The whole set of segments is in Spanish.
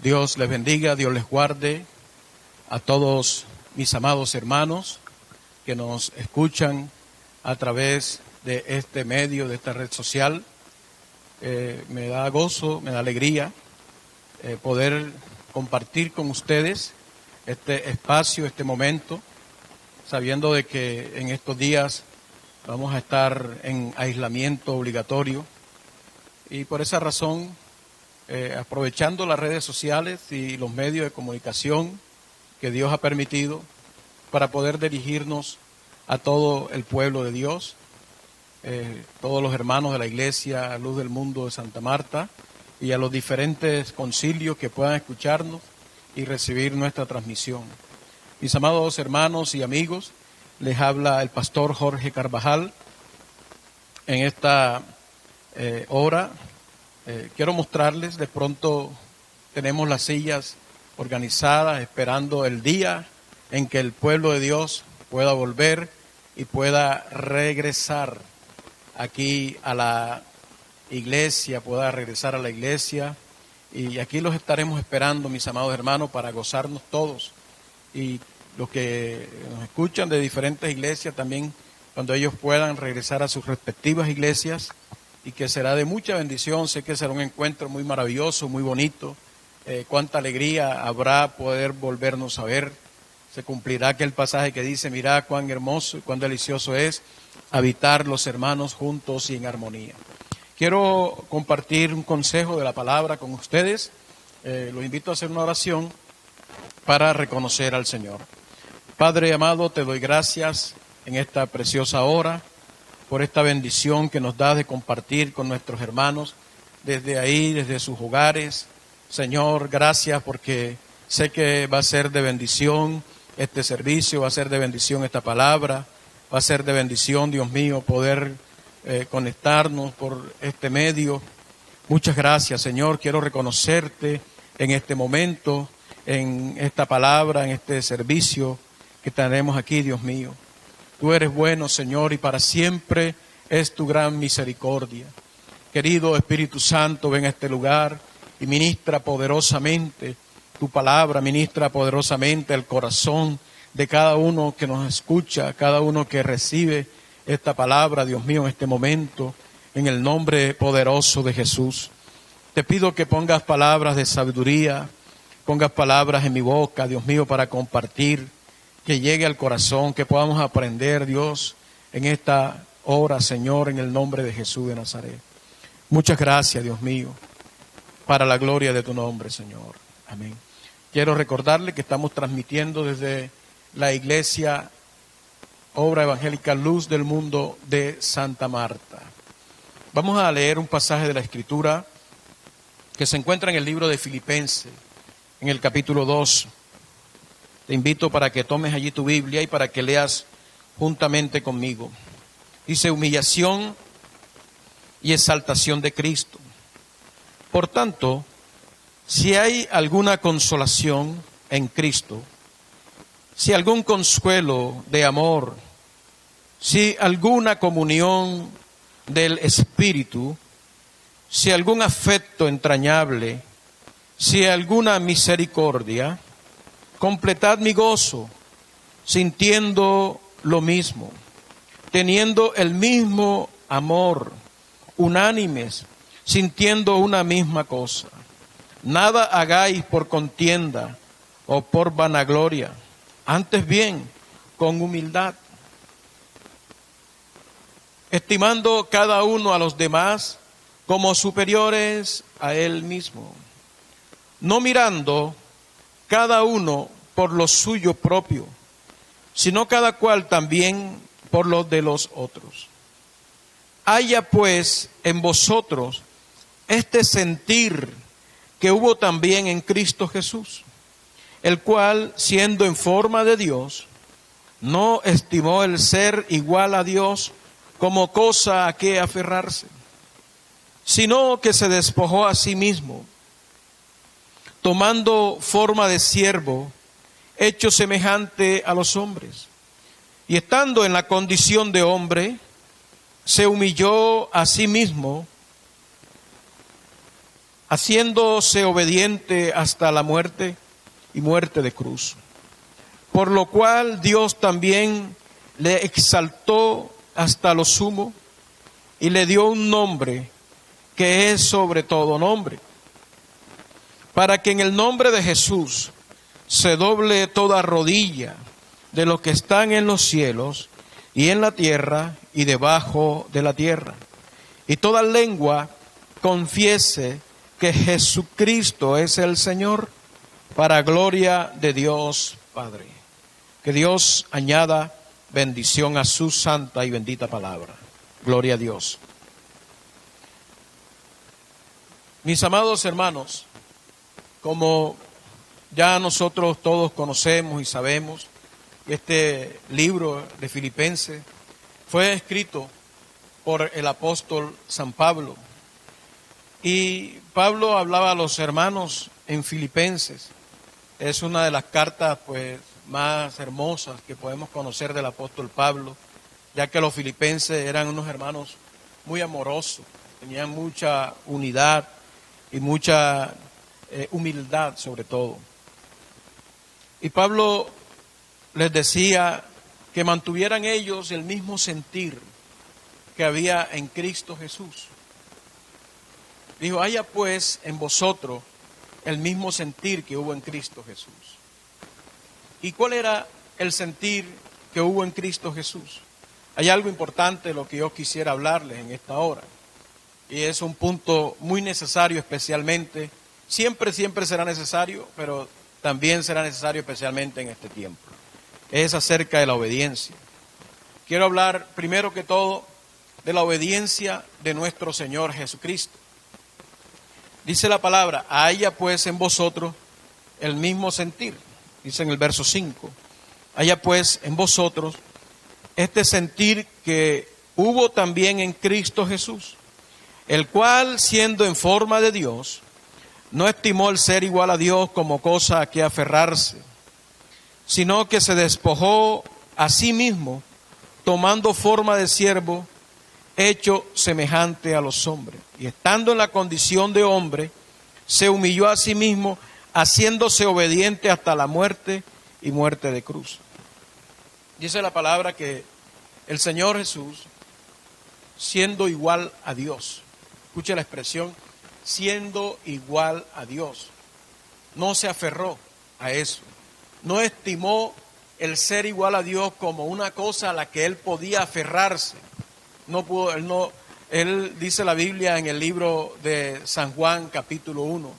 Dios les bendiga, Dios les guarde a todos mis amados hermanos que nos escuchan a través de este medio, de esta red social. Me da gozo, me da alegría poder compartir con ustedes este espacio, este momento, sabiendo de que en estos días vamos a estar en aislamiento obligatorio y por esa razón, aprovechando las redes sociales y los medios de comunicación que Dios ha permitido para poder dirigirnos a todo el pueblo de Dios, todos los hermanos de la Iglesia Luz del Mundo de Santa Marta y a los diferentes concilios que puedan escucharnos y recibir nuestra transmisión. Mis amados hermanos y amigos, les habla el pastor Jorge Carvajal. En esta hora quiero mostrarles, de pronto tenemos las sillas organizadas esperando el día en que el pueblo de Dios pueda volver y pueda regresar aquí a la iglesia, pueda regresar a la iglesia. Y aquí los estaremos esperando, mis amados hermanos, para gozarnos todos. Y los que nos escuchan de diferentes iglesias también, cuando ellos puedan regresar a sus respectivas iglesias, y que será de mucha bendición. Sé que será un encuentro muy maravilloso, muy bonito. Cuánta alegría habrá poder volvernos a ver. Se cumplirá aquel pasaje que dice: mirad cuán hermoso y cuán delicioso es habitar los hermanos juntos y en armonía. Quiero compartir un consejo de la palabra con ustedes. Los invito a hacer una oración para reconocer al Señor. Padre amado, te doy gracias en esta preciosa hora por esta bendición que nos das de compartir con nuestros hermanos desde ahí, desde sus hogares. Señor, gracias porque sé que va a ser de bendición este servicio, va a ser de bendición esta palabra, va a ser de bendición, Dios mío, poder conectarnos por este medio. Muchas gracias, Señor. Quiero reconocerte en este momento, en esta palabra, en este servicio que tenemos aquí, Dios mío. Tú eres bueno, Señor, y para siempre es tu gran misericordia. Querido Espíritu Santo, ven a este lugar y ministra poderosamente tu palabra, ministra poderosamente el corazón de cada uno que nos escucha, cada uno que recibe esta palabra, Dios mío, en este momento, en el nombre poderoso de Jesús. Te pido que pongas palabras de sabiduría, pongas palabras en mi boca, Dios mío, para compartir, que llegue al corazón, que podamos aprender, Dios, en esta hora, Señor, en el nombre de Jesús de Nazaret. Muchas gracias, Dios mío, para la gloria de tu nombre, Señor. Amén. Quiero recordarle que estamos transmitiendo desde la Iglesia Obra Evangélica Luz del Mundo de Santa Marta. Vamos a leer un pasaje de la Escritura que se encuentra en el libro de Filipenses, en el capítulo 2. Te invito para que tomes allí tu Biblia y para que leas juntamente conmigo. Dice: humillación y exaltación de Cristo. Por tanto, si hay alguna consolación en Cristo, si algún consuelo de amor, si alguna comunión del Espíritu, si algún afecto entrañable, si alguna misericordia, completad mi gozo, sintiendo lo mismo, teniendo el mismo amor, unánimes, sintiendo una misma cosa. Nada hagáis por contienda o por vanagloria, antes bien con humildad, estimando cada uno a los demás como superiores a él mismo, no mirando cada uno por lo suyo propio, sino cada cual también por lo de los otros. Haya pues en vosotros este sentir que hubo también en Cristo Jesús, el cual, siendo en forma de Dios, no estimó el ser igual a Dios como cosa a que aferrarse, sino que se despojó a sí mismo, tomando forma de siervo, hecho semejante a los hombres, y estando en la condición de hombre, se humilló a sí mismo, haciéndose obediente hasta la muerte y muerte de cruz. Por lo cual Dios también le exaltó hasta lo sumo y le dio un nombre que es sobre todo nombre, para que en el nombre de Jesús se doble toda rodilla de los que están en los cielos y en la tierra y debajo de la tierra, y toda lengua confiese que Jesucristo es el Señor, para gloria de Dios Padre. Que Dios añada bendición a su santa y bendita palabra. Gloria a Dios. Mis amados hermanos, como ya nosotros todos conocemos y sabemos, este libro de Filipenses fue escrito por el apóstol San Pablo. Y Pablo hablaba a los hermanos en Filipenses. Es una de las cartas pues más hermosas que podemos conocer del apóstol Pablo, ya que los filipenses eran unos hermanos muy amorosos, tenían mucha unidad y mucha humildad sobre todo. Y Pablo les decía que mantuvieran ellos el mismo sentir que había en Cristo Jesús. Dijo, haya pues en vosotros el mismo sentir que hubo en Cristo Jesús. ¿Y cuál era el sentir que hubo en Cristo Jesús? Hay algo importante de lo que yo quisiera hablarles en esta hora. Y es un punto muy necesario especialmente. Siempre será necesario, pero también será necesario especialmente en este tiempo. Es acerca de la obediencia. Quiero hablar primero que todo de la obediencia de nuestro Señor Jesucristo. Dice la palabra, haya pues en vosotros el mismo sentir. Dice en el verso 5, haya pues en vosotros este sentir que hubo también en Cristo Jesús, el cual siendo en forma de Dios, no estimó el ser igual a Dios como cosa a que aferrarse, sino que se despojó a sí mismo, tomando forma de siervo, hecho semejante a los hombres. Y estando en la condición de hombre, se humilló a sí mismo, haciéndose obediente hasta la muerte y muerte de cruz. Dice la palabra que el Señor Jesús, siendo igual a Dios, escuche la expresión, siendo igual a Dios, no se aferró a eso, no estimó el ser igual a Dios como una cosa a la que él podía aferrarse. Él dice la Biblia en el libro de San Juan capítulo 1,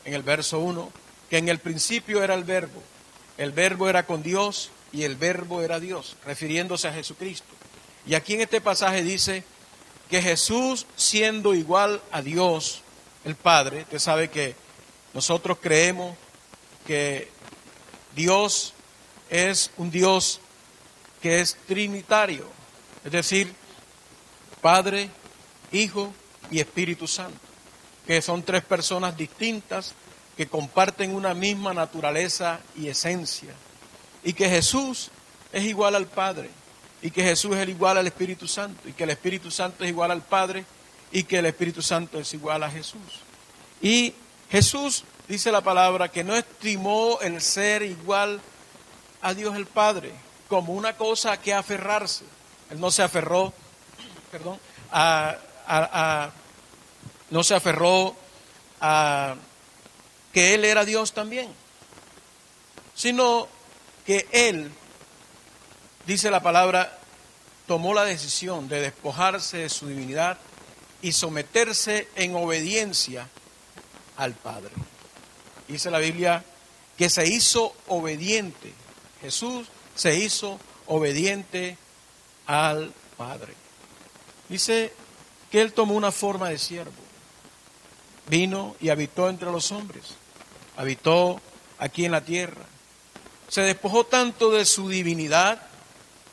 en el verso 1, que en el principio era el verbo era con Dios y el verbo era Dios, refiriéndose a Jesucristo. Y aquí en este pasaje dice que Jesús, siendo igual a Dios, el Padre, usted sabe que nosotros creemos que Dios es un Dios que es trinitario, es decir, Padre, Hijo y Espíritu Santo, que son tres personas distintas que comparten una misma naturaleza y esencia, y que Jesús es igual al Padre, y que Jesús es igual al Espíritu Santo, y que el Espíritu Santo es igual al Padre, y que el Espíritu Santo es igual a Jesús. Y Jesús, dice la palabra, que no estimó el ser igual a Dios el Padre como una cosa a que aferrarse. Él no se aferró, no se aferró a que Él era Dios también, sino que Él, dice la palabra, tomó la decisión de despojarse de su divinidad y someterse en obediencia al Padre. Dice la Biblia que se hizo obediente. Jesús se hizo obediente al Padre. Dice que Él tomó una forma de siervo. Vino y habitó entre los hombres. Habitó aquí en la tierra. Se despojó tanto de su divinidad,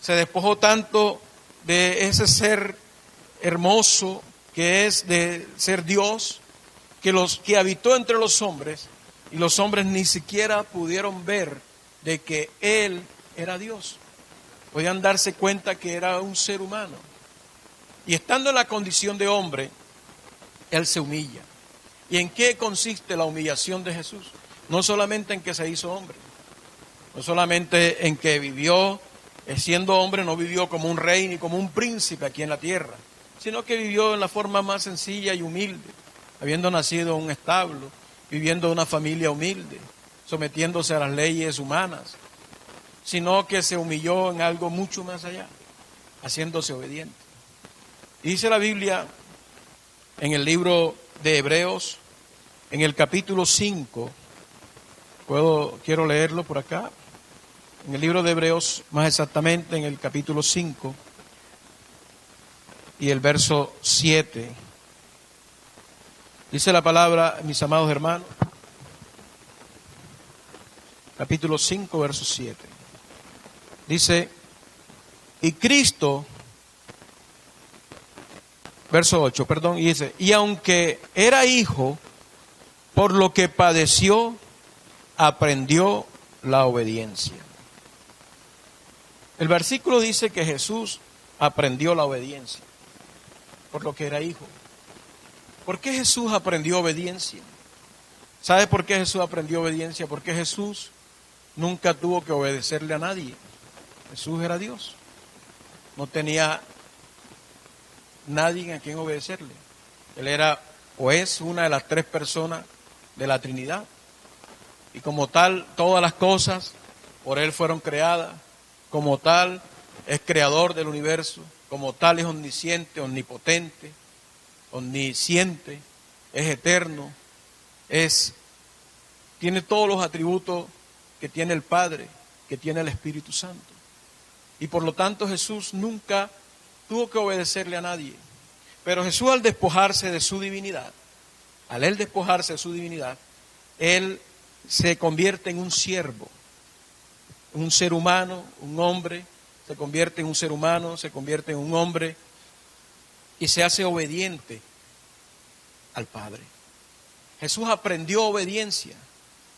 se despojó tanto de ese ser hermoso que es de ser Dios, que habitó entre los hombres, y los hombres ni siquiera pudieron ver de que Él era Dios. Podían darse cuenta que era un ser humano. Y estando en la condición de hombre, Él se humilla. ¿Y en qué consiste la humillación de Jesús? No solamente en que se hizo hombre, no solamente en que vivió, siendo hombre, no vivió como un rey ni como un príncipe aquí en la tierra, sino que vivió en la forma más sencilla y humilde, habiendo nacido en un establo, viviendo en una familia humilde, sometiéndose a las leyes humanas, sino que se humilló en algo mucho más allá, haciéndose obediente. Dice la Biblia en el libro de Hebreos, en el capítulo 5, quiero leerlo por acá, en el libro de Hebreos, más exactamente en el capítulo 5 y el verso 7. Dice la palabra, mis amados hermanos, capítulo 5, verso 7. Dice, y Cristo, verso 8, perdón, y dice, y aunque era hijo, por lo que padeció, aprendió la obediencia. El versículo dice que Jesús aprendió la obediencia, por lo que era hijo. ¿Por qué Jesús aprendió obediencia? ¿Sabe por qué Jesús aprendió obediencia? Porque Jesús nunca tuvo que obedecerle a nadie. Jesús era Dios. No tenía nadie a quien obedecerle. Él era o es una de las tres personas de la Trinidad. Y como tal, todas las cosas por Él fueron creadas. Como tal, es creador del universo. Como tal, es omnisciente, omnipotente, omnisciente, es eterno, tiene todos los atributos que tiene el Padre, que tiene el Espíritu Santo. Y por lo tanto Jesús nunca tuvo que obedecerle a nadie. Pero Jesús, al despojarse de su divinidad, Él se convierte en un siervo, un ser humano, un hombre, se convierte en un ser humano, se convierte en un hombre y se hace obediente al Padre. Jesús aprendió obediencia,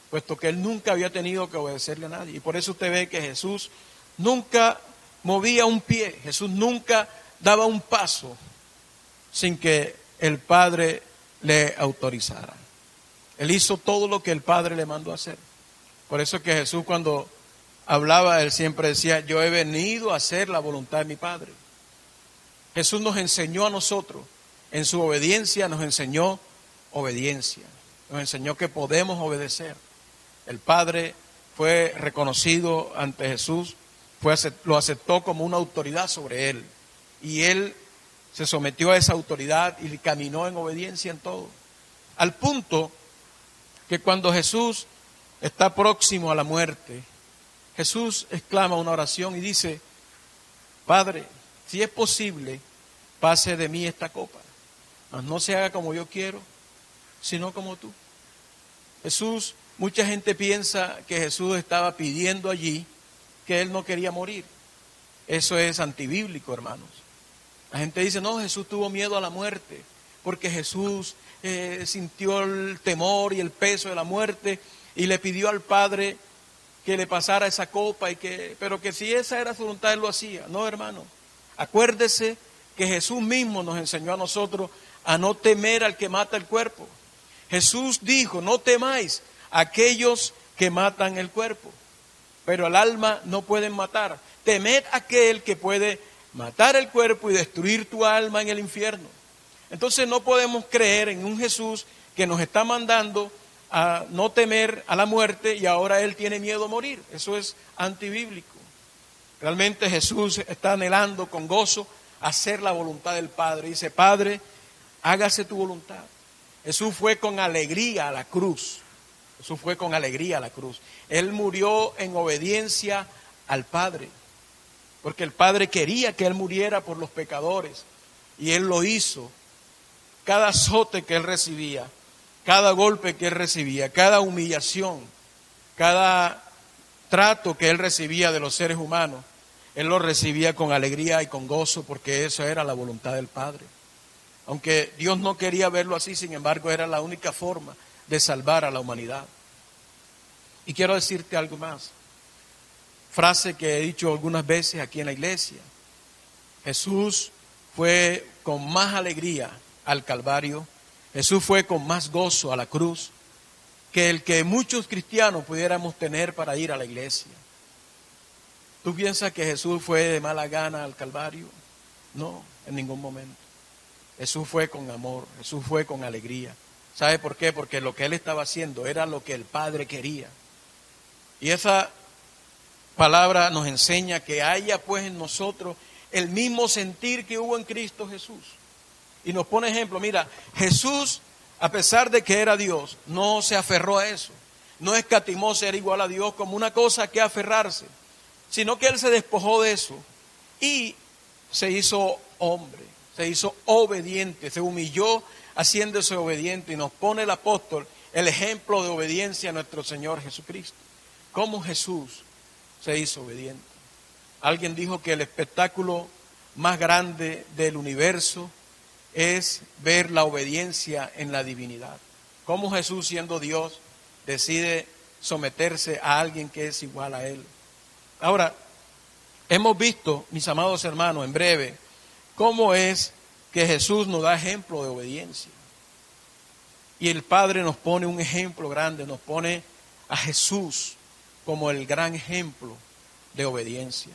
puesto que Él nunca había tenido que obedecerle a nadie. Y por eso usted ve que Jesús nunca movía un pie, Jesús nunca daba un paso sin que el Padre le autorizara. Él hizo todo lo que el Padre le mandó a hacer. Por eso es que Jesús, cuando hablaba, Él siempre decía, yo he venido a hacer la voluntad de mi Padre. Jesús nos enseñó a nosotros, en su obediencia nos enseñó obediencia, nos enseñó que podemos obedecer. El Padre fue reconocido ante Jesús, lo aceptó como una autoridad sobre Él, y Él se sometió a esa autoridad y caminó en obediencia en todo. Al punto que cuando Jesús está próximo a la muerte, Jesús exclama una oración y dice, Padre, si es posible, pase de mí esta copa, mas no se haga como yo quiero, sino como tú. Jesús, mucha gente piensa que Jesús estaba pidiendo allí que Él no quería morir. Eso es antibíblico, hermanos. La gente dice, no, Jesús tuvo miedo a la muerte, porque Jesús sintió el temor y el peso de la muerte y le pidió al Padre que le pasara esa copa, pero que si esa era su voluntad, Él lo hacía. No, hermano, acuérdese que Jesús mismo nos enseñó a nosotros a no temer al que mata el cuerpo. Jesús dijo, no temáis a aquellos que matan el cuerpo, pero al alma no pueden matar. Temed a aquel que puede matar el cuerpo y destruir tu alma en el infierno. Entonces no podemos creer en un Jesús que nos está mandando a no temer a la muerte y ahora Él tiene miedo a morir. Eso es antibíblico. Realmente Jesús está anhelando con gozo hacer la voluntad del Padre. Dice, Padre, hágase tu voluntad. Jesús fue con alegría a la cruz. Jesús fue con alegría a la cruz. Él murió en obediencia al Padre, porque el Padre quería que Él muriera por los pecadores, y Él lo hizo. Cada azote que Él recibía, cada golpe que Él recibía, cada humillación, cada trato que Él recibía de los seres humanos, Él lo recibía con alegría y con gozo, porque eso era la voluntad del Padre. Aunque Dios no quería verlo así, sin embargo, era la única forma de salvar a la humanidad. Y quiero decirte algo más. Frase que he dicho algunas veces aquí en la iglesia. Jesús fue con más alegría al Calvario. Jesús fue con más gozo a la cruz que el que muchos cristianos pudiéramos tener para ir a la iglesia. ¿Tú piensas que Jesús fue de mala gana al Calvario? No, en ningún momento. Jesús fue con amor, Jesús fue con alegría. ¿Sabe por qué? Porque lo que Él estaba haciendo era lo que el Padre quería. Y esa palabra nos enseña que haya pues en nosotros el mismo sentir que hubo en Cristo Jesús. Y nos pone ejemplo, mira, Jesús, a pesar de que era Dios, no se aferró a eso. No escatimó ser igual a Dios como una cosa que aferrarse, sino que Él se despojó de eso y se hizo hombre, se hizo obediente, se humilló haciéndose obediente, y nos pone el apóstol el ejemplo de obediencia a nuestro Señor Jesucristo. ¿Cómo Jesús se hizo obediente? Alguien dijo que el espectáculo más grande del universo es ver la obediencia en la divinidad. Cómo Jesús, siendo Dios, decide someterse a alguien que es igual a Él. Ahora, hemos visto, mis amados hermanos, en breve, cómo es que Jesús nos da ejemplo de obediencia. Y el Padre nos pone un ejemplo grande, nos pone a Jesús como el gran ejemplo de obediencia.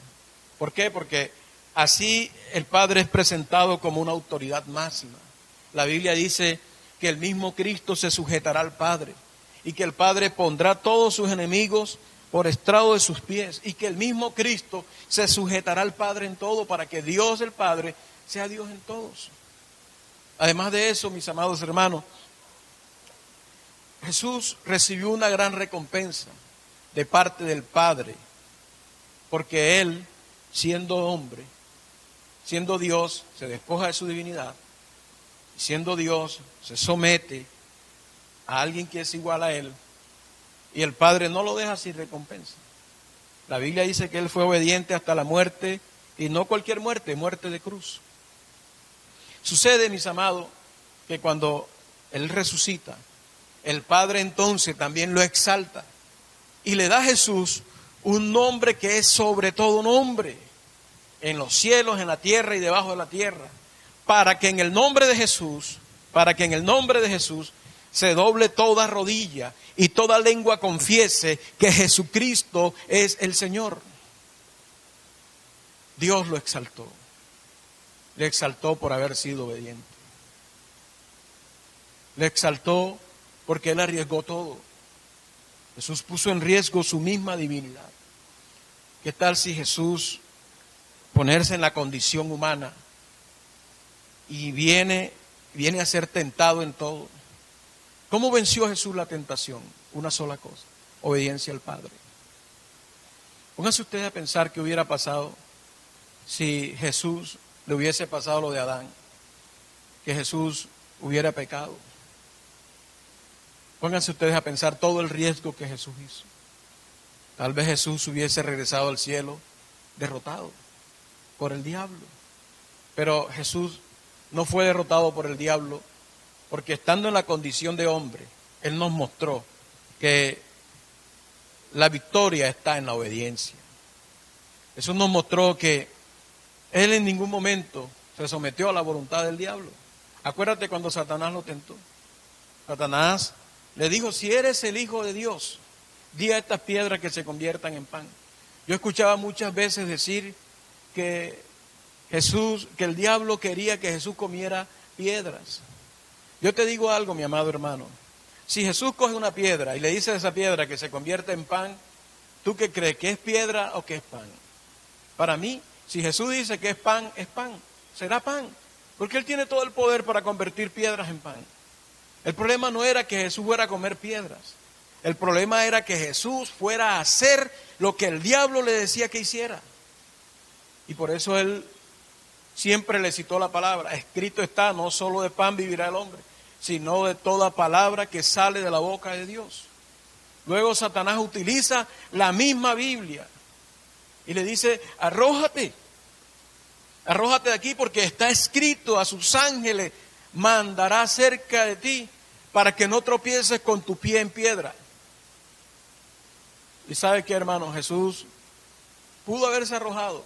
¿Por qué? Porque así el Padre es presentado como una autoridad máxima. La Biblia dice que el mismo Cristo se sujetará al Padre y que el Padre pondrá todos sus enemigos por estrado de sus pies, y que el mismo Cristo se sujetará al Padre en todo, para que Dios el Padre sea Dios en todos. Además de eso, mis amados hermanos, Jesús recibió una gran recompensa de parte del Padre, porque Él, siendo hombre, siendo Dios, se despoja de su divinidad, y siendo Dios, se somete a alguien que es igual a Él, y el Padre no lo deja sin recompensa. La Biblia dice que Él fue obediente hasta la muerte, y no cualquier muerte, muerte de cruz. Sucede, mis amados, que cuando Él resucita, el Padre entonces también lo exalta y le da a Jesús un nombre que es sobre todo nombre, en los cielos, en la tierra y debajo de la tierra, para que en el nombre de Jesús, se doble toda rodilla y toda lengua confiese que Jesucristo es el Señor. Dios lo exaltó. Le exaltó por haber sido obediente. Le exaltó porque Él arriesgó todo. Jesús puso en riesgo su misma divinidad. ¿Qué tal si Jesús, ponerse en la condición humana, y viene a ser tentado en todo? ¿Cómo venció Jesús la tentación? Una sola cosa: obediencia al Padre. Pónganse ustedes a pensar qué hubiera pasado si Jesús le hubiese pasado lo de Adán, que Jesús hubiera pecado. Pónganse ustedes a pensar todo el riesgo que Jesús hizo. Tal vez Jesús hubiese regresado al cielo derrotado por el diablo. Pero Jesús no fue derrotado por el diablo, porque estando en la condición de hombre, Él nos mostró que la victoria está en la obediencia. Jesús nos mostró que Él en ningún momento se sometió a la voluntad del diablo. Acuérdate cuando Satanás lo tentó. Satanás le dijo: si eres el Hijo de Dios, di a estas piedras que se conviertan en pan. Yo escuchaba muchas veces decir que el diablo quería que Jesús comiera piedras. Yo te digo algo, mi amado hermano. Si Jesús coge una piedra y le dice a esa piedra que se convierta en pan, ¿tú qué crees? ¿Que es piedra o que es pan? Para mí, si Jesús dice que es pan, será pan. Porque Él tiene todo el poder para convertir piedras en pan. El problema no era que Jesús fuera a comer piedras. El problema era que Jesús fuera a hacer lo que el diablo le decía que hiciera. Y por eso Él siempre le citó la palabra: escrito está, no solo de pan vivirá el hombre, sino de toda palabra que sale de la boca de Dios. Luego Satanás utiliza la misma Biblia y le dice: arrójate de aquí, porque está escrito, a sus ángeles mandará cerca de ti para que no tropieces con tu pie en piedra. Y ¿sabe qué, hermano? Jesús pudo haberse arrojado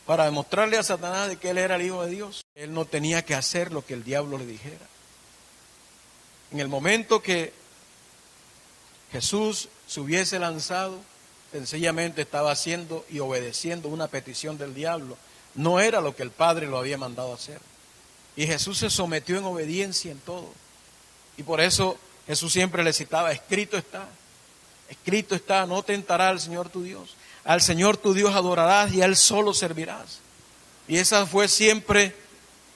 para demostrarle a Satanás de que Él era el Hijo de Dios. Él no tenía que hacer lo que el diablo le dijera. En el momento que Jesús se hubiese lanzado, sencillamente estaba haciendo y obedeciendo una petición del diablo. No era lo que el Padre lo había mandado a hacer. Y Jesús se sometió en obediencia en todo. Y por eso Jesús siempre le citaba, escrito está, no tentará al Señor tu Dios. Al Señor tu Dios adorarás y a Él solo servirás. Y esa fue siempre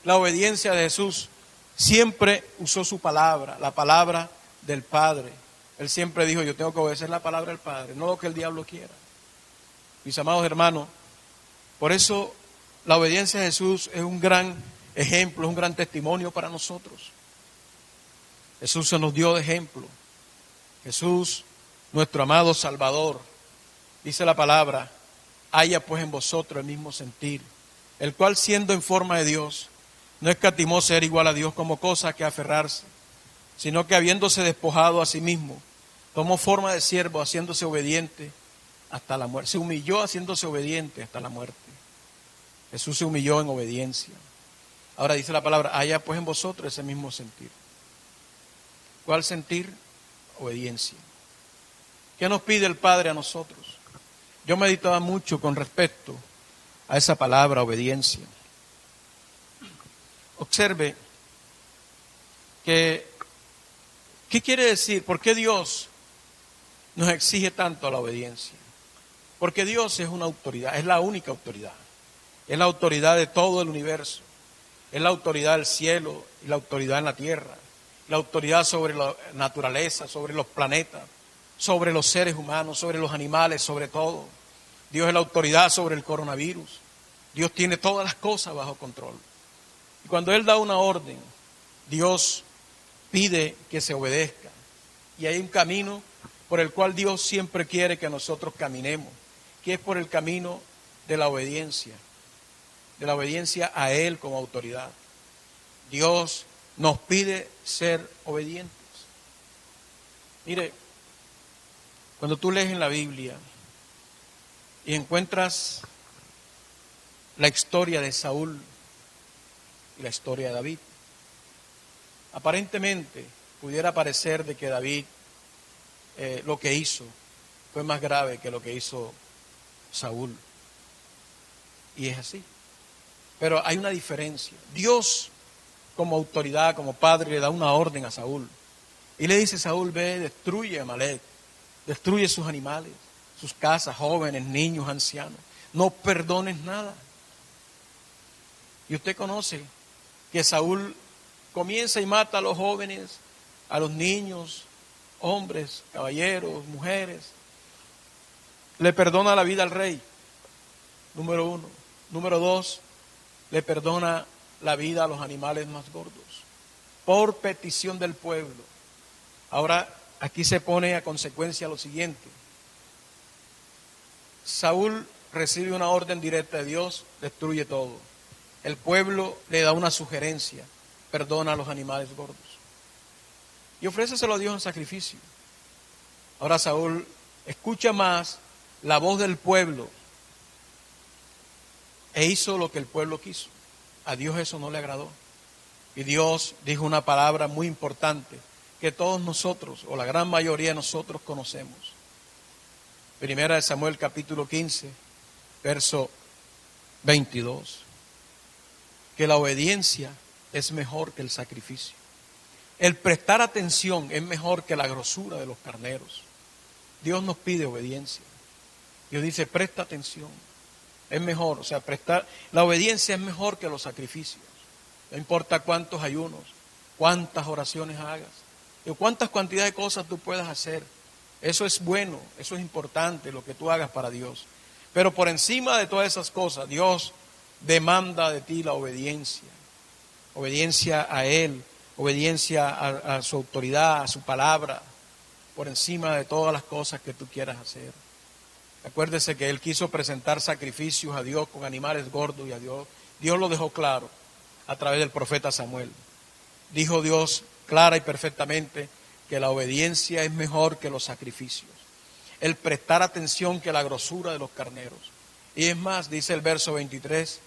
la obediencia de Jesús. Siempre usó su palabra, la palabra del Padre. Él siempre dijo, yo tengo que obedecer la palabra del Padre, no lo que el diablo quiera. Mis amados hermanos, por eso la obediencia de Jesús es un gran ejemplo, es un gran testimonio para nosotros. Jesús se nos dio de ejemplo. Jesús, nuestro amado Salvador, dice la palabra, haya pues en vosotros el mismo sentir, el cual siendo en forma de Dios, no escatimó ser igual a Dios como cosa que aferrarse, sino que habiéndose despojado a sí mismo, tomó forma de siervo, haciéndose obediente hasta la muerte. Se humilló haciéndose obediente hasta la muerte. Jesús se humilló en obediencia. Ahora dice la palabra, haya pues en vosotros ese mismo sentir. ¿Cuál sentir? Obediencia. ¿Qué nos pide el Padre a nosotros? Yo meditaba mucho con respecto a esa palabra, obediencia. Observe que, ¿qué quiere decir? ¿Por qué Dios nos exige tanto la obediencia? Porque Dios es una autoridad, es la única autoridad. Es la autoridad de todo el universo. Es la autoridad del cielo y la autoridad en la tierra. La autoridad sobre la naturaleza, sobre los planetas, sobre los seres humanos, sobre los animales, sobre todo. Dios es la autoridad sobre el coronavirus. Dios tiene todas las cosas bajo control. Y cuando Él da una orden, Dios pide que se obedezca. Y hay un camino por el cual Dios siempre quiere que nosotros caminemos, que es por el camino de la obediencia a Él como autoridad. Dios nos pide ser obedientes. Mire, cuando tú lees en la Biblia y encuentras la historia de Saúl y la historia de David, aparentemente pudiera parecer de que David lo que hizo fue más grave que lo que hizo Saúl. Y es así. Pero hay una diferencia. Dios, como autoridad, como padre, le da una orden a Saúl. Y le dice, Saúl, ve, destruye a Amalek, destruye sus animales, sus casas, jóvenes, niños, ancianos. No perdones nada. Y usted conoce que Saúl comienza y mata a los jóvenes, a los niños, hombres, caballeros, mujeres. Le perdona la vida al rey, número 1. Número 2, le perdona la vida a los animales más gordos, por petición del pueblo. Ahora, aquí se pone a consecuencia lo siguiente. Saúl recibe una orden directa de Dios, destruye todo. El pueblo le da una sugerencia, perdona a los animales gordos. Y ofréceselo a Dios en sacrificio. Ahora Saúl escucha más la voz del pueblo e hizo lo que el pueblo quiso. A Dios eso no le agradó. Y Dios dijo una palabra muy importante que todos nosotros, o la gran mayoría de nosotros, conocemos. Primera de Samuel capítulo 15, verso 22. Que la obediencia es mejor que el sacrificio. El prestar atención es mejor que la grosura de los carneros. Dios nos pide obediencia. Dios dice, presta atención. Es mejor, o sea, la obediencia es mejor que los sacrificios. No importa cuántos ayunos, cuántas oraciones hagas, o cuántas cantidades de cosas tú puedas hacer. Eso es bueno, eso es importante, lo que tú hagas para Dios. Pero por encima de todas esas cosas, Dios demanda de ti la obediencia. Obediencia a Él, obediencia a su autoridad, a su palabra, por encima de todas las cosas que tú quieras hacer. Acuérdese que Él quiso presentar sacrificios a Dios con animales gordos y a Dios lo dejó claro a través del profeta Samuel. Dijo Dios clara y perfectamente que la obediencia es mejor que los sacrificios. El prestar atención que la grosura de los carneros. Y es más, dice el verso 23,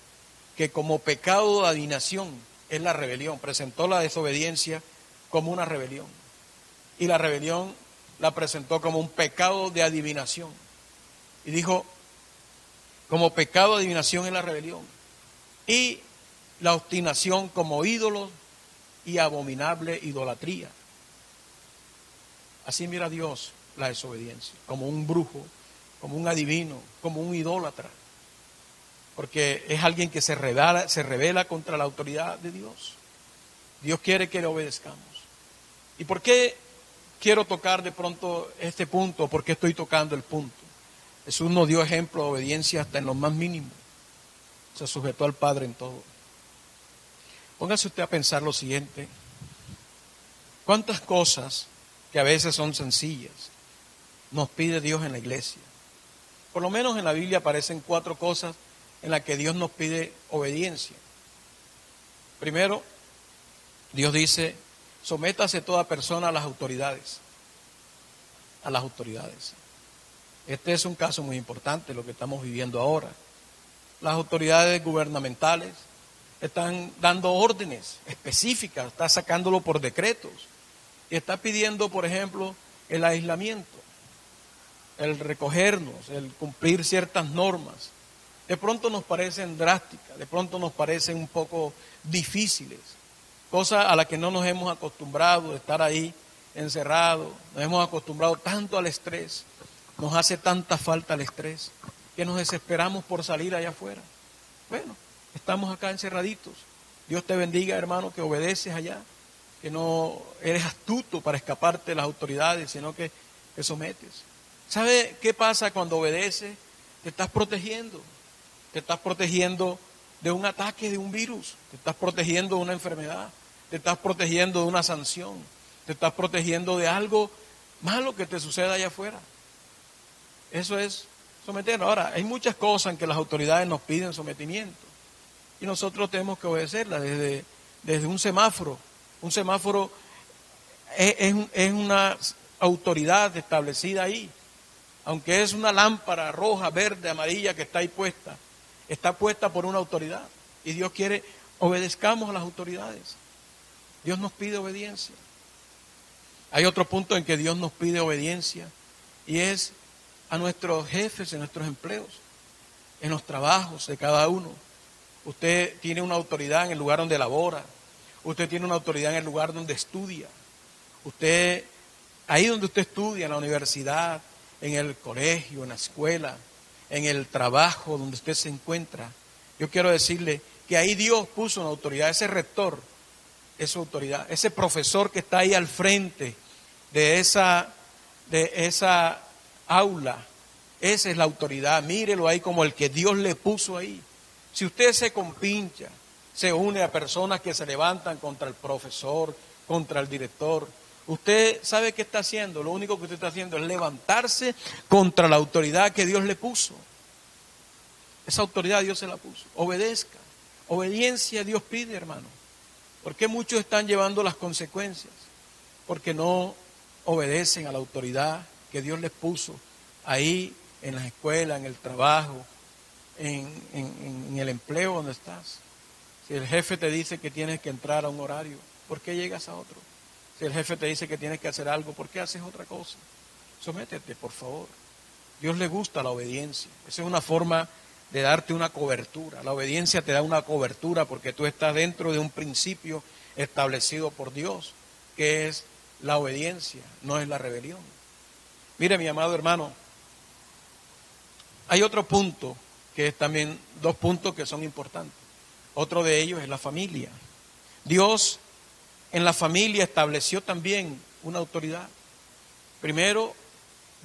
que como pecado de adivinación es la rebelión. Presentó la desobediencia como una rebelión. Y la rebelión la presentó como un pecado de adivinación. Y dijo, como pecado de adivinación es la rebelión. Y la obstinación como ídolo y abominable idolatría. Así mira Dios la desobediencia, como un brujo, como un adivino, como un idólatra. Porque es alguien que se revela contra la autoridad de Dios. Dios quiere que le obedezcamos. ¿Y por qué quiero tocar de pronto este punto? ¿Por qué estoy tocando el punto? Jesús nos dio ejemplo de obediencia hasta en lo más mínimo. Se sujetó al Padre en todo. Póngase usted a pensar lo siguiente. ¿Cuántas cosas que a veces son sencillas nos pide Dios en la iglesia? Por lo menos en la Biblia aparecen 4 cosas en las que Dios nos pide obediencia. Primero, Dios dice, sométase toda persona a las autoridades. A las autoridades. Este es un caso muy importante, lo que estamos viviendo ahora. Las autoridades gubernamentales están dando órdenes específicas, está sacándolo por decretos. Y está pidiendo, por ejemplo, el aislamiento, el recogernos, el cumplir ciertas normas. De pronto nos parecen drásticas, de pronto nos parecen un poco difíciles, cosas a las que no nos hemos acostumbrado, de estar ahí encerrados, nos hemos acostumbrado tanto al estrés, nos hace tanta falta el estrés, que nos desesperamos por salir allá afuera. Bueno, estamos acá encerraditos. Dios te bendiga, hermano, que obedeces allá, que no eres astuto para escaparte de las autoridades, sino que te sometes. ¿Sabe qué pasa cuando obedeces? Te estás protegiendo. Te estás protegiendo de un ataque de un virus. Te estás protegiendo de una enfermedad. Te estás protegiendo de una sanción. Te estás protegiendo de algo malo que te suceda allá afuera. Eso es someternos. Ahora, hay muchas cosas en que las autoridades nos piden sometimiento. Y nosotros tenemos que obedecerlas desde un semáforo. Un semáforo es una autoridad establecida ahí. Aunque es una lámpara roja, verde, amarilla que está ahí puesta, está puesta por una autoridad. Y Dios quiere obedezcamos a las autoridades. Dios nos pide obediencia. Hay otro punto en que Dios nos pide obediencia y es a nuestros jefes en nuestros empleos, en los trabajos de cada uno. Usted tiene una autoridad en el lugar donde labora. Usted tiene una autoridad en el lugar donde estudia. Usted, ahí donde usted estudia, en la universidad, en el colegio, en la escuela, en el trabajo donde usted se encuentra, yo quiero decirle que ahí Dios puso una autoridad. Ese rector es su autoridad. Ese profesor que está ahí al frente de esa aula, esa es la autoridad. Mírelo ahí como el que Dios le puso ahí. Si usted se compincha, se une a personas que se levantan contra el profesor, contra el director, usted sabe qué está haciendo. Lo único que usted está haciendo es levantarse contra la autoridad que Dios le puso. Esa autoridad Dios se la puso. Obedezca. Obediencia Dios pide, hermano. ¿Por qué muchos están llevando las consecuencias? Porque no obedecen a la autoridad que Dios les puso ahí en las escuelas, en el trabajo, en el empleo donde estás. Si el jefe te dice que tienes que entrar a un horario, ¿por qué llegas a otro? Si el jefe te dice que tienes que hacer algo, ¿por qué haces otra cosa? Sométete, por favor. Dios le gusta la obediencia. Esa es una forma de darte una cobertura. La obediencia te da una cobertura porque tú estás dentro de un principio establecido por Dios, que es la obediencia, no es la rebelión. Mire, mi amado hermano, hay otro punto que es también, 2 puntos que son importantes. Otro de ellos es la familia. Dios en la familia estableció también una autoridad. Primero,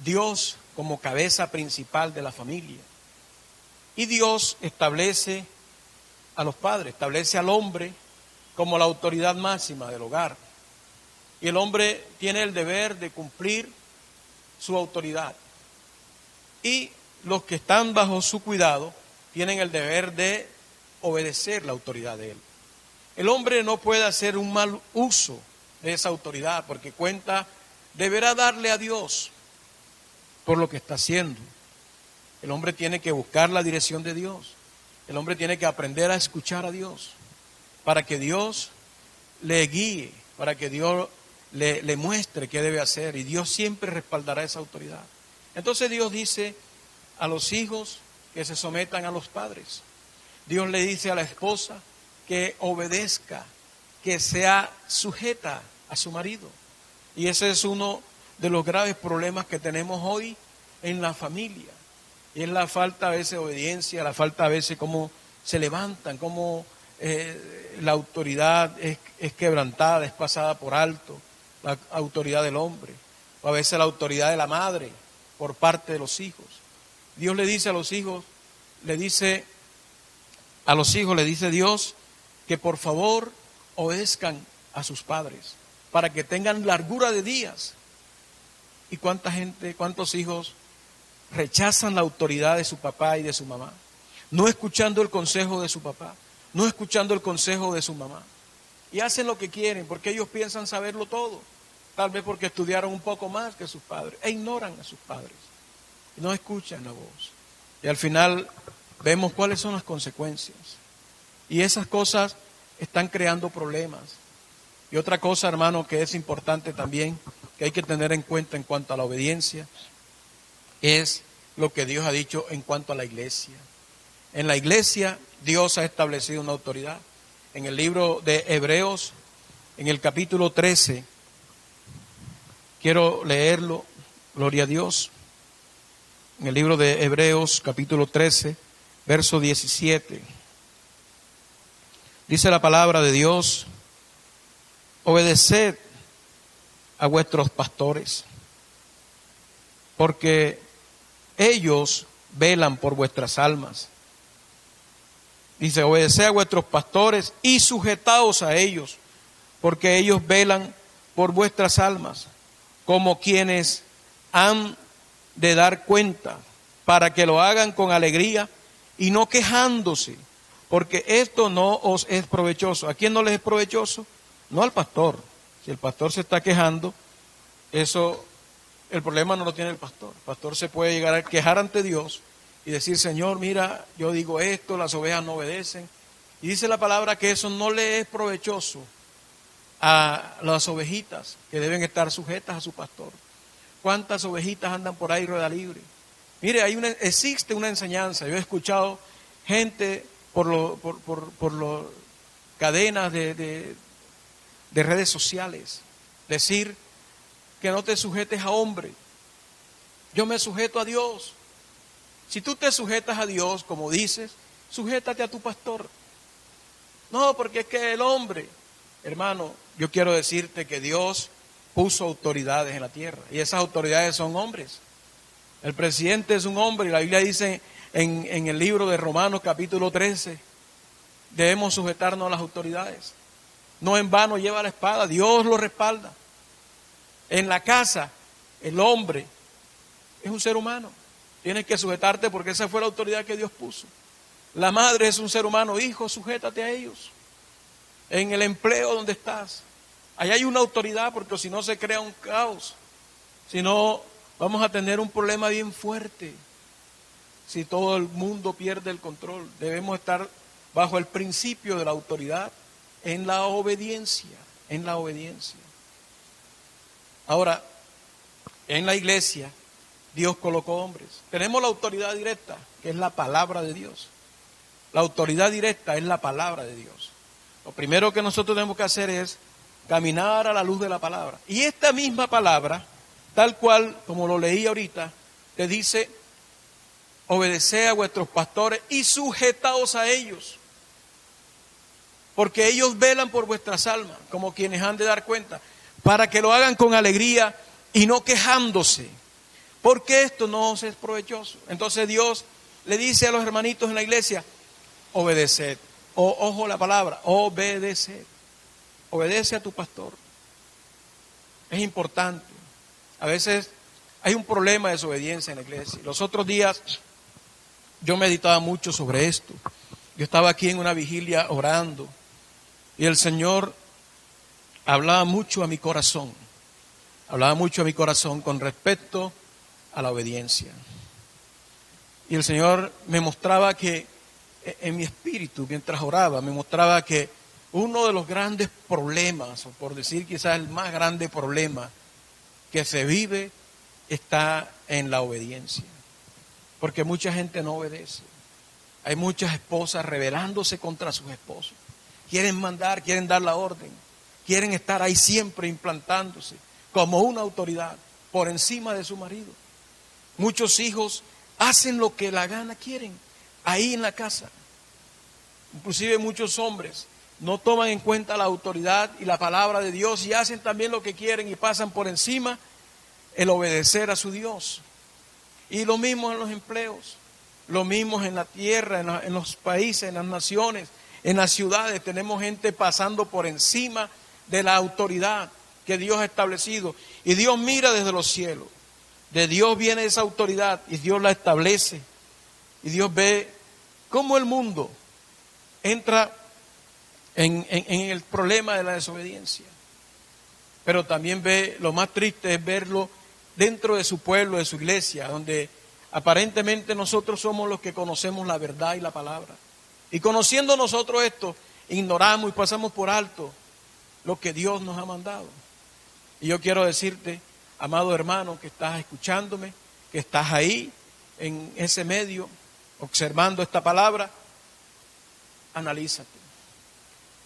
Dios como cabeza principal de la familia. Y Dios establece a los padres, establece al hombre como la autoridad máxima del hogar. Y el hombre tiene el deber de cumplir su autoridad. Y los que están bajo su cuidado tienen el deber de obedecer la autoridad de él. El hombre no puede hacer un mal uso de esa autoridad porque deberá darle a Dios por lo que está haciendo. El hombre tiene que buscar la dirección de Dios. El hombre tiene que aprender a escuchar a Dios para que Dios le guíe, para que Dios le muestre qué debe hacer, y Dios siempre respaldará esa autoridad. Entonces Dios dice a los hijos que se sometan a los padres. Dios le dice a la esposa que obedezca, que sea sujeta a su marido. Y ese es uno de los graves problemas que tenemos hoy en la familia. Y es la falta a veces de obediencia, la falta a veces cómo se levantan, cómo la autoridad es quebrantada, es pasada por alto, la autoridad del hombre, o a veces la autoridad de la madre por parte de los hijos. Dios le dice a los hijos, le dice Dios que por favor obedezcan a sus padres para que tengan largura de días. ¿Y cuántos hijos rechazan la autoridad de su papá y de su mamá, no escuchando el consejo de su papá, no escuchando el consejo de su mamá, y hacen lo que quieren porque ellos piensan saberlo todo, tal vez porque estudiaron un poco más que sus padres, e ignoran a sus padres, y no escuchan la voz, y al final vemos cuáles son las consecuencias, y esas cosas están creando problemas. Y otra cosa, hermano, que es importante también, que hay que tener en cuenta en cuanto a la obediencia, es lo que Dios ha dicho en cuanto a la iglesia. En la iglesia Dios ha establecido una autoridad. En el libro de Hebreos, en el capítulo 13, quiero leerlo, gloria a Dios. En el libro de Hebreos, capítulo 13, verso 17. Dice la palabra de Dios: obedeced a vuestros pastores, porque ellos velan por vuestras almas. Dice: obedeced a vuestros pastores y sujetaos a ellos, porque ellos velan por vuestras almas, como quienes han de dar cuenta, para que lo hagan con alegría y no quejándose, porque esto no os es provechoso. ¿A quién no les es provechoso? No al pastor. Si el pastor se está quejando, el problema no lo tiene el pastor. El pastor se puede llegar a quejar ante Dios y decir: Señor, mira, yo digo esto, las ovejas no obedecen. Y dice la palabra que eso no le es provechoso a las ovejitas, que deben estar sujetas a su pastor. ¿Cuántas ovejitas andan por ahí rueda libre? Mire, existe una enseñanza. Yo he escuchado gente por las cadenas de redes sociales decir que no te sujetes a hombre. Yo me sujeto a Dios. Si tú te sujetas a Dios, como dices, sujétate a tu pastor. No, porque es que el hombre, hermano, yo quiero decirte que Dios puso autoridades en la tierra, y esas autoridades son hombres. El presidente es un hombre, y la Biblia dice en el libro de Romanos capítulo 13, debemos sujetarnos a las autoridades. No en vano lleva la espada, Dios lo respalda. En la casa, el hombre es un ser humano. Tienes que sujetarte porque esa fue la autoridad que Dios puso. La madre es un ser humano. Hijo, sujétate a ellos. En el empleo donde estás, allá hay una autoridad, porque si no se crea un caos. Si no, vamos a tener un problema bien fuerte. Si todo el mundo pierde el control, debemos estar bajo el principio de la autoridad, en la obediencia, en la obediencia. Ahora, en la iglesia, Dios colocó hombres. Tenemos la autoridad directa, que es la palabra de Dios. La autoridad directa es la palabra de Dios. Lo primero que nosotros tenemos que hacer es caminar a la luz de la palabra. Y esta misma palabra, tal cual como lo leí ahorita, te dice: obedeced a vuestros pastores y sujetaos a ellos, porque ellos velan por vuestras almas, como quienes han de dar cuenta, para que lo hagan con alegría y no quejándose, porque esto no os es provechoso. Entonces Dios le dice a los hermanitos en la iglesia: obedeced. Ojo la palabra, obedeced. Obedece a tu pastor. Es importante. A veces hay un problema de desobediencia en la iglesia. Los otros días yo meditaba mucho sobre esto. Yo estaba aquí en una vigilia orando, y el Señor hablaba mucho a mi corazón. Hablaba mucho a mi corazón con respecto a la obediencia. Y el Señor me mostraba que en mi espíritu, mientras oraba, me mostraba que Uno de los grandes problemas, o por decir quizás el más grande problema que se vive, está en la obediencia. Porque mucha gente no obedece. Hay muchas esposas rebelándose contra sus esposos. Quieren mandar, quieren dar la orden. Quieren estar ahí siempre implantándose como una autoridad por encima de su marido. Muchos hijos hacen lo que la gana quieren ahí en la casa. Inclusive muchos hombres no toman en cuenta la autoridad y la palabra de Dios y hacen también lo que quieren y pasan por encima el obedecer a su Dios. Y lo mismo en los empleos, lo mismo en la tierra, en los países, en las naciones, en las ciudades. Tenemos gente pasando por encima de la autoridad que Dios ha establecido. Y Dios mira desde los cielos. De Dios viene esa autoridad y Dios la establece. Y Dios ve cómo el mundo entra en el problema de la desobediencia. Pero también ve, lo más triste es verlo dentro de su pueblo, de su iglesia, donde aparentemente nosotros somos los que conocemos la verdad y la palabra. Y conociendo nosotros esto, ignoramos y pasamos por alto lo que Dios nos ha mandado. Y yo quiero decirte, amado hermano, que estás escuchándome, que estás ahí en ese medio, observando esta palabra, analízate.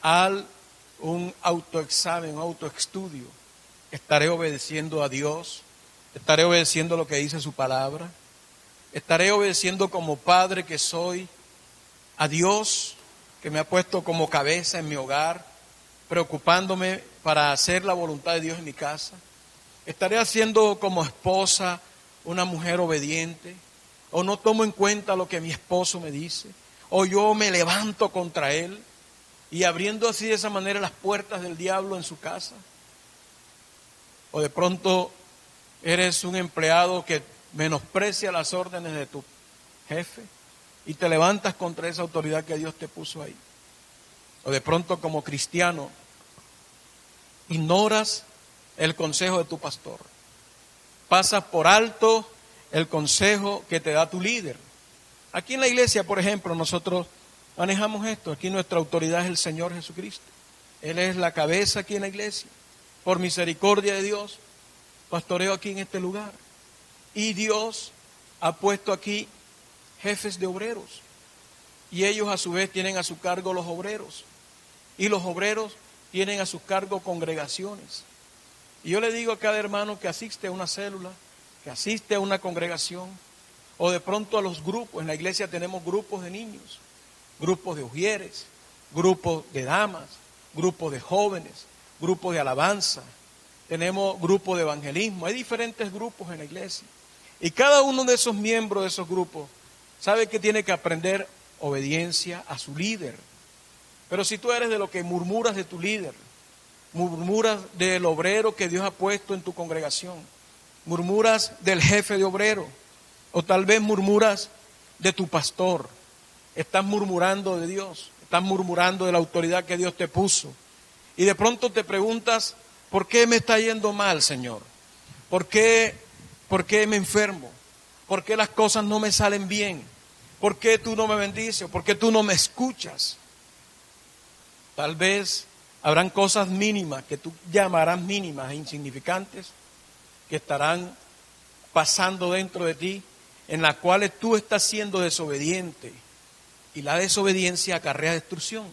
Haz un autoexamen, un autoestudio. ¿Estaré obedeciendo a Dios? ¿Estaré obedeciendo lo que dice su palabra? ¿Estaré obedeciendo como padre que soy a Dios, que me ha puesto como cabeza en mi hogar, preocupándome para hacer la voluntad de Dios en mi casa? ¿Estaré haciendo como esposa una mujer obediente? ¿O no tomo en cuenta lo que mi esposo me dice? ¿O yo me levanto contra él y abriendo así de esa manera las puertas del diablo en su casa? ¿O de pronto eres un empleado que menosprecia las órdenes de tu jefe y te levantas contra esa autoridad que Dios te puso ahí? ¿O de pronto como cristiano ignoras el consejo de tu pastor? Pasas por alto el consejo que te da tu líder. Aquí en la iglesia, por ejemplo, nosotros manejamos esto. Aquí nuestra autoridad es el Señor Jesucristo. Él es la cabeza aquí en la iglesia. Por misericordia de Dios, pastoreo aquí en este lugar. Y Dios ha puesto aquí jefes de obreros. Y ellos a su vez tienen a su cargo los obreros. Y los obreros tienen a su cargo congregaciones. Y yo le digo a cada hermano que asiste a una célula, que asiste a una congregación, o de pronto a los grupos. En la iglesia tenemos grupos de niños, grupos de ujieres, grupos de damas, grupos de jóvenes, grupos de alabanza, tenemos grupos de evangelismo. Hay diferentes grupos en la iglesia. Y cada uno de esos miembros de esos grupos sabe que tiene que aprender obediencia a su líder. Pero si tú eres de lo que murmuras de tu líder, murmuras del obrero que Dios ha puesto en tu congregación, murmuras del jefe de obrero, o tal vez murmuras de tu pastor, estás murmurando de Dios, estás murmurando de la autoridad que Dios te puso. Y de pronto te preguntas, ¿por qué me está yendo mal, Señor? ¿Por qué me enfermo? ¿Por qué las cosas no me salen bien? ¿Por qué tú no me bendices? ¿Por qué tú no me escuchas? Tal vez habrán cosas mínimas que tú llamarás mínimas e insignificantes que estarán pasando dentro de ti, en las cuales tú estás siendo desobediente. Y la desobediencia acarrea destrucción.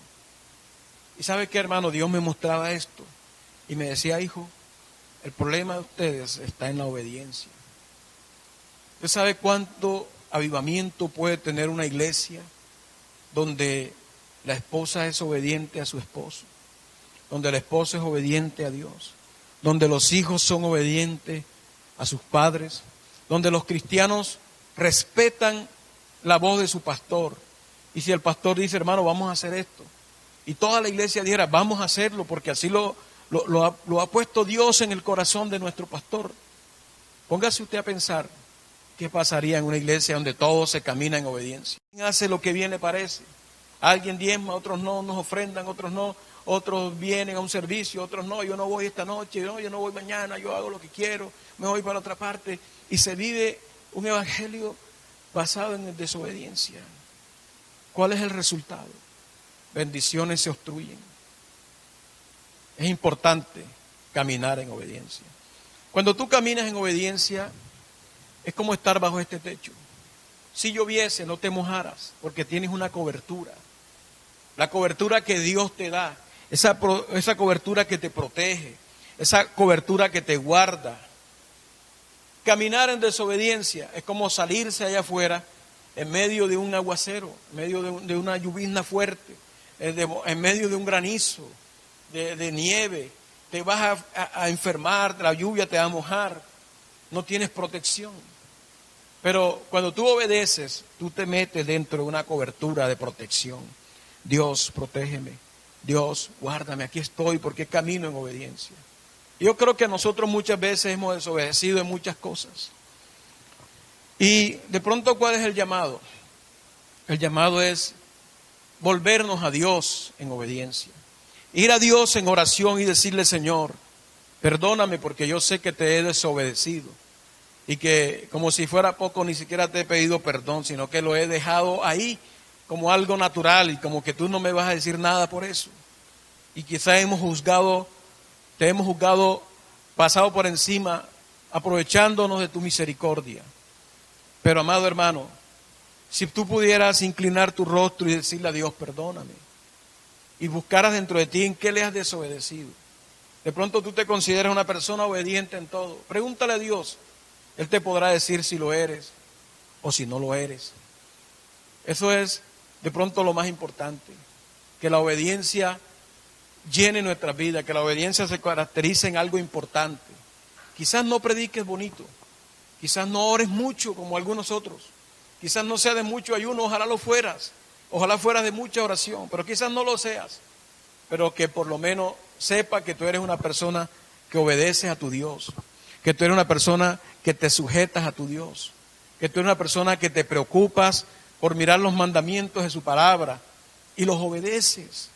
Y ¿sabe qué, hermano? Dios me mostraba esto y me decía, hijo, el problema de ustedes está en la obediencia. ¿Usted sabe cuánto avivamiento puede tener una iglesia donde la esposa es obediente a su esposo, donde la esposa es obediente a Dios, donde los hijos son obedientes a sus padres, donde los cristianos respetan la voz de su pastor? Y si el pastor dice, hermano, vamos a hacer esto, y toda la iglesia dijera, vamos a hacerlo, porque así lo ha puesto Dios en el corazón de nuestro pastor. Póngase usted a pensar, ¿qué pasaría en una iglesia donde todo se camina en obediencia? ¿Quién hace lo que bien le parece? Alguien diezma, otros no, nos ofrendan, otros no, otros vienen a un servicio, otros no, yo no voy esta noche, no, yo no voy mañana, yo hago lo que quiero, me voy para otra parte. Y se vive un evangelio basado en desobediencia. ¿Cuál es el resultado? Bendiciones se obstruyen, Es importante caminar en obediencia. Cuando tú caminas en obediencia, es como estar bajo este techo. Si lloviese, no te mojaras, porque tienes una cobertura. La cobertura que Dios te da, esa cobertura que te protege, esa cobertura que te guarda. Caminar en desobediencia es como salirse allá afuera en medio de un aguacero, en medio de una llovizna fuerte, en medio de un granizo, de nieve. Te vas a enfermar, la lluvia te va a mojar, no tienes protección. Pero cuando tú obedeces, tú te metes dentro de una cobertura de protección. Dios, protégeme. Dios, guárdame, aquí estoy porque camino en obediencia. Yo creo que nosotros muchas veces hemos desobedecido en muchas cosas. Y de pronto, ¿cuál es el llamado? El llamado es volvernos a Dios en obediencia. Ir a Dios en oración y decirle, Señor, perdóname porque yo sé que te he desobedecido. Y que como si fuera poco, ni siquiera te he pedido perdón, sino que lo he dejado ahí como algo natural y como que tú no me vas a decir nada por eso. Y quizás te hemos juzgado, pasado por encima, aprovechándonos de tu misericordia. Pero amado hermano, si tú pudieras inclinar tu rostro y decirle a Dios, perdóname, y buscaras dentro de ti en qué le has desobedecido. De pronto tú te consideras una persona obediente en todo. Pregúntale a Dios, Él te podrá decir si lo eres o si no lo eres. Eso es de pronto lo más importante, que la obediencia llene nuestra vida, que la obediencia se caracterice en algo importante. Quizás no prediques bonito, quizás no ores mucho como algunos otros, quizás no sea de mucho ayuno, ojalá lo fueras, ojalá fueras de mucha oración, pero quizás no lo seas, pero que por lo menos sepa que tú eres una persona que obedeces a tu Dios, que tú eres una persona que te sujetas a tu Dios, que tú eres una persona que te preocupas por mirar los mandamientos de su palabra y los obedeces,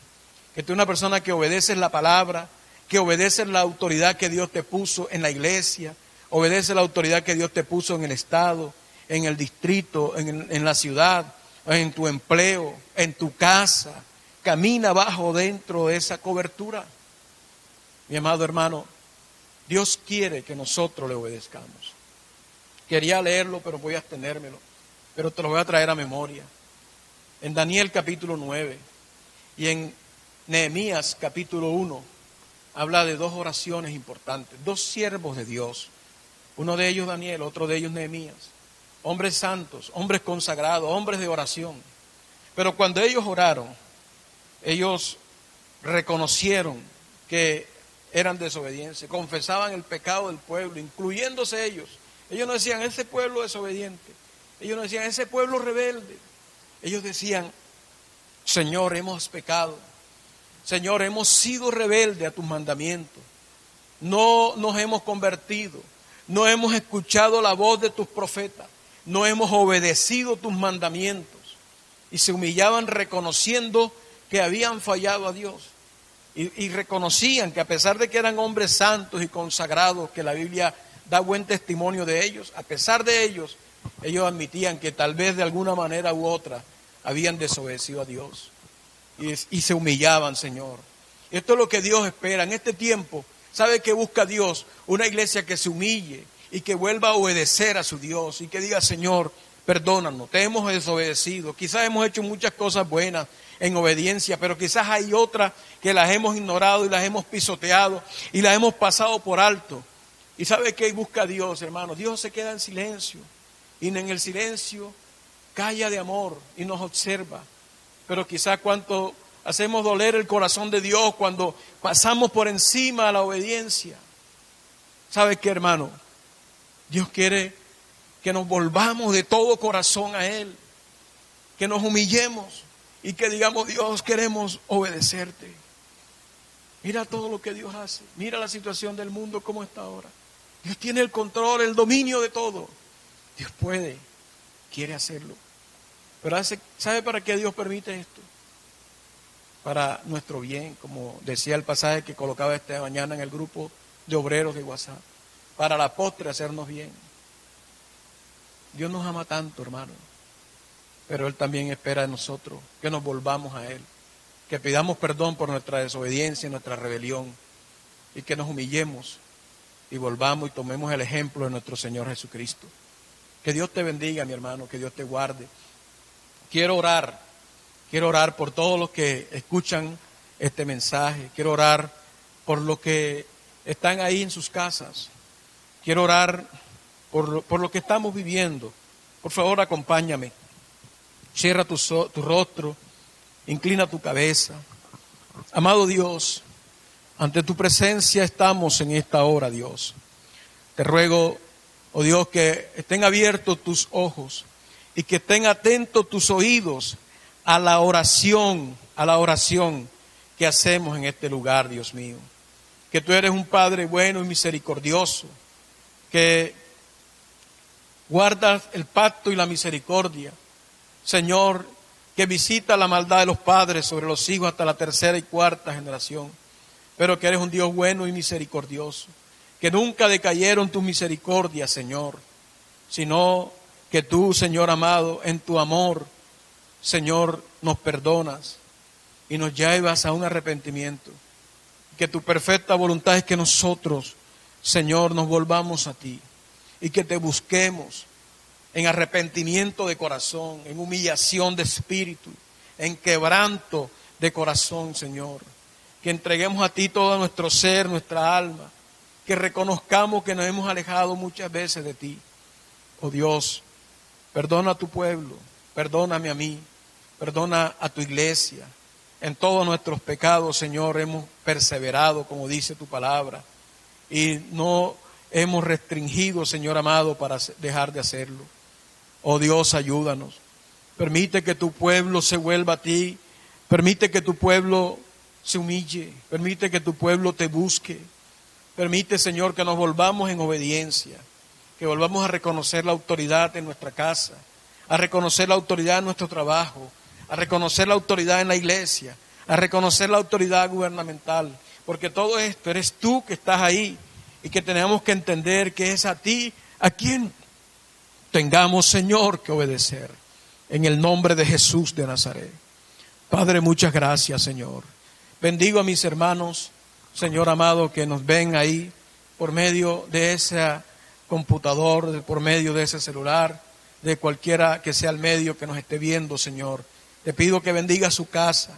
que tú eres una persona que obedeces la palabra, que obedeces la autoridad que Dios te puso en la iglesia, obedeces la autoridad que Dios te puso en el estado, en el distrito, en la ciudad, en tu empleo, en tu casa. Camina bajo dentro de esa cobertura. Mi amado hermano, Dios quiere que nosotros le obedezcamos. Quería leerlo, pero voy a abstenérmelo. Pero te lo voy a traer a memoria. En Daniel capítulo 9 y en Nehemías capítulo 1 habla de dos oraciones importantes, dos siervos de Dios. Uno de ellos Daniel, otro de ellos Nehemías. Hombres santos, hombres consagrados, hombres de oración. Pero cuando ellos oraron, ellos reconocieron que eran desobedientes, confesaban el pecado del pueblo, incluyéndose ellos. Ellos no decían, ese pueblo desobediente. Ellos no decían, ese pueblo rebelde. Ellos decían, Señor, hemos pecado. Señor, hemos sido rebeldes a tus mandamientos. No nos hemos convertido. No hemos escuchado la voz de tus profetas. No hemos obedecido tus mandamientos. Y se humillaban reconociendo que habían fallado a Dios. Y reconocían que a pesar de que eran hombres santos y consagrados, que la Biblia da buen testimonio de ellos, a pesar de ellos admitían que tal vez de alguna manera u otra habían desobedecido a Dios. Y se humillaban, Señor. Esto es lo que Dios espera. En este tiempo, ¿sabe qué busca Dios? Una iglesia que se humille y que vuelva a obedecer a su Dios y que diga, Señor, perdónanos, te hemos desobedecido. Quizás hemos hecho muchas cosas buenas en obediencia, pero quizás hay otras que las hemos ignorado y las hemos pisoteado y las hemos pasado por alto. ¿Y sabe qué busca Dios, hermano? Dios se queda en silencio y en el silencio calla de amor y nos observa. Pero quizás cuánto hacemos doler el corazón de Dios cuando pasamos por encima a la obediencia. ¿Sabe qué, hermano? Dios quiere que nos volvamos de todo corazón a Él, que nos humillemos y que digamos, Dios, queremos obedecerte. Mira todo lo que Dios hace, mira la situación del mundo como está ahora. Dios tiene el control, el dominio de todo. Dios puede, quiere hacerlo. Pero ¿sabe para qué Dios permite esto? Para nuestro bien, como decía el pasaje que colocaba esta mañana en el grupo de obreros de WhatsApp. Para la postre hacernos bien. Dios nos ama tanto, hermano. Pero Él también espera de nosotros que nos volvamos a Él. Que pidamos perdón por nuestra desobediencia y nuestra rebelión. y que nos humillemos y volvamos y tomemos el ejemplo de nuestro Señor Jesucristo. Que Dios te bendiga, mi hermano, que Dios te guarde. Quiero orar por todos los que escuchan este mensaje. Quiero orar por los que están ahí en sus casas. Quiero orar por lo que estamos viviendo. Por favor, acompáñame. Cierra tu rostro, inclina tu cabeza. Amado Dios, ante tu presencia estamos en esta hora, Dios. Te ruego, oh Dios, que estén abiertos tus ojos y que estén atentos tus oídos a la oración que hacemos en este lugar, Dios mío. Que tú eres un Padre bueno y misericordioso, que guardas el pacto y la misericordia, Señor, que visita la maldad de los padres sobre los hijos hasta la tercera y cuarta generación, pero que eres un Dios bueno y misericordioso, que nunca decayeron tus misericordias, Señor, sino que tú, Señor amado, en tu amor, Señor, nos perdonas y nos llevas a un arrepentimiento. Que tu perfecta voluntad es que nosotros, Señor, nos volvamos a ti y que te busquemos en arrepentimiento de corazón, en humillación de espíritu, en quebranto de corazón, Señor. Que entreguemos a ti todo nuestro ser, nuestra alma, que reconozcamos que nos hemos alejado muchas veces de ti. Oh Dios, perdona a tu pueblo, perdóname a mí, perdona a tu iglesia. En todos nuestros pecados, Señor, hemos perseverado, como dice tu palabra, y no hemos restringido, Señor amado, para dejar de hacerlo. Oh Dios, ayúdanos. Permite que tu pueblo se vuelva a ti. Permite que tu pueblo se humille. Permite que tu pueblo te busque. Permite, Señor, que nos volvamos en obediencia. Que volvamos a reconocer la autoridad en nuestra casa. A reconocer la autoridad en nuestro trabajo. A reconocer la autoridad en la iglesia. A reconocer la autoridad gubernamental. Porque todo esto eres tú que estás ahí. Y que tenemos que entender que es a ti a quien tengamos, Señor, que obedecer. En el nombre de Jesús de Nazaret. Padre, muchas gracias, Señor. Bendigo a mis hermanos, Señor amado, que nos ven ahí por medio de ese computador, por medio de ese celular, de cualquiera que sea el medio que nos esté viendo, Señor. Te pido que bendiga su casa.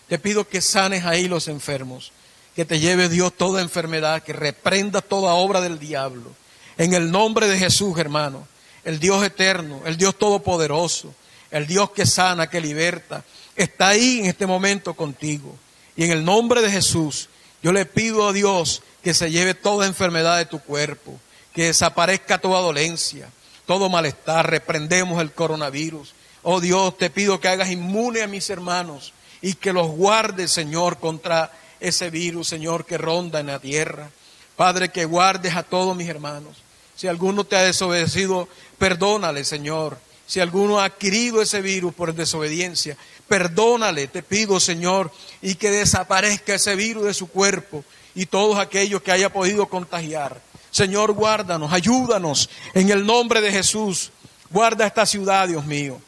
Te pido que sanes ahí los enfermos. Que te lleve, Dios, toda enfermedad, que reprenda toda obra del diablo. En el nombre de Jesús, hermano. El Dios eterno, el Dios todopoderoso, el Dios que sana, que liberta, está ahí en este momento contigo. Y en el nombre de Jesús, yo le pido a Dios que se lleve toda enfermedad de tu cuerpo, que desaparezca toda dolencia, todo malestar. Reprendemos el coronavirus. Oh Dios, te pido que hagas inmune a mis hermanos y que los guardes, Señor, contra ese virus, Señor, que ronda en la tierra. Padre, que guardes a todos mis hermanos. Si alguno te ha desobedecido, perdónale, Señor. Si alguno ha adquirido ese virus por desobediencia, perdónale, te pido, Señor, y que desaparezca ese virus de su cuerpo y todos aquellos que haya podido contagiar. Señor, guárdanos, ayúdanos en el nombre de Jesús. Guarda esta ciudad, Dios mío.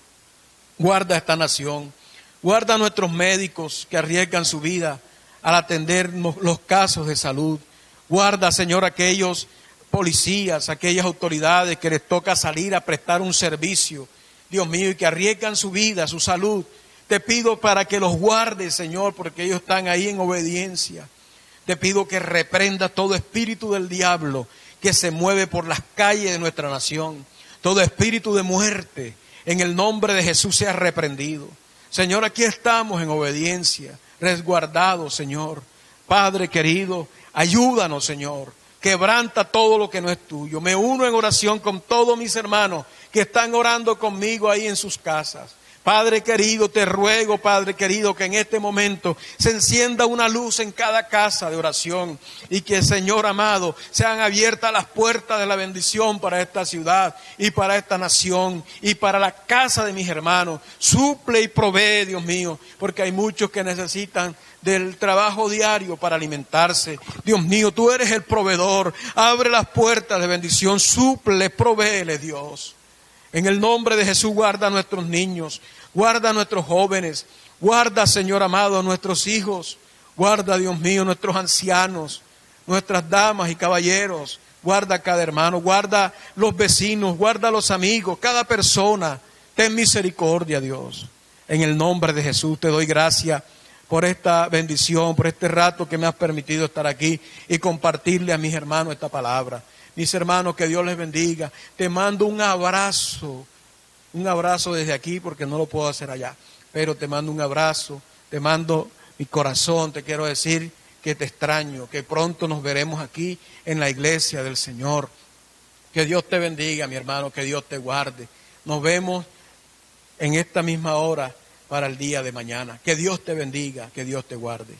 Guarda esta nación. Guarda a nuestros médicos que arriesgan su vida al atender los casos de salud. Guarda, Señor, aquellos policías, aquellas autoridades que les toca salir a prestar un servicio, Dios mío, y que arriesgan su vida, su salud. Te pido para que los guardes, Señor, porque ellos están ahí en obediencia. Te pido que reprenda todo espíritu del diablo que se mueve por las calles de nuestra nación. Todo espíritu de muerte, en el nombre de Jesús, sea reprendido. Señor, aquí estamos en obediencia, resguardados, Señor. Padre querido, ayúdanos, Señor. Quebranta todo lo que no es tuyo. Me uno en oración con todos mis hermanos que están orando conmigo ahí en sus casas. Padre querido, te ruego, Padre querido, que en este momento se encienda una luz en cada casa de oración y que, Señor amado, sean abiertas las puertas de la bendición para esta ciudad y para esta nación y para la casa de mis hermanos. Suple y provee, Dios mío, porque hay muchos que necesitan del trabajo diario para alimentarse. Dios mío, tú eres el proveedor. Abre las puertas de bendición, suple, provéele, Dios. En el nombre de Jesús, guarda a nuestros niños, guarda a nuestros jóvenes, guarda, Señor amado, a nuestros hijos, guarda, Dios mío, nuestros ancianos. nuestras damas y caballeros, guarda a cada hermano, guarda los vecinos, guarda a los amigos, cada persona. Ten misericordia, Dios. En el nombre de Jesús te doy gracias por esta bendición, por este rato que me has permitido estar aquí y compartirle a mis hermanos esta palabra. Mis hermanos, que Dios les bendiga. Te mando un abrazo desde aquí porque no lo puedo hacer allá, pero te mando un abrazo, te mando mi corazón, te quiero decir que te extraño, que pronto nos veremos aquí en la iglesia del Señor. Que Dios te bendiga, mi hermano, que Dios te guarde. Nos vemos en esta misma hora para el día de mañana. Que Dios te bendiga, que Dios te guarde.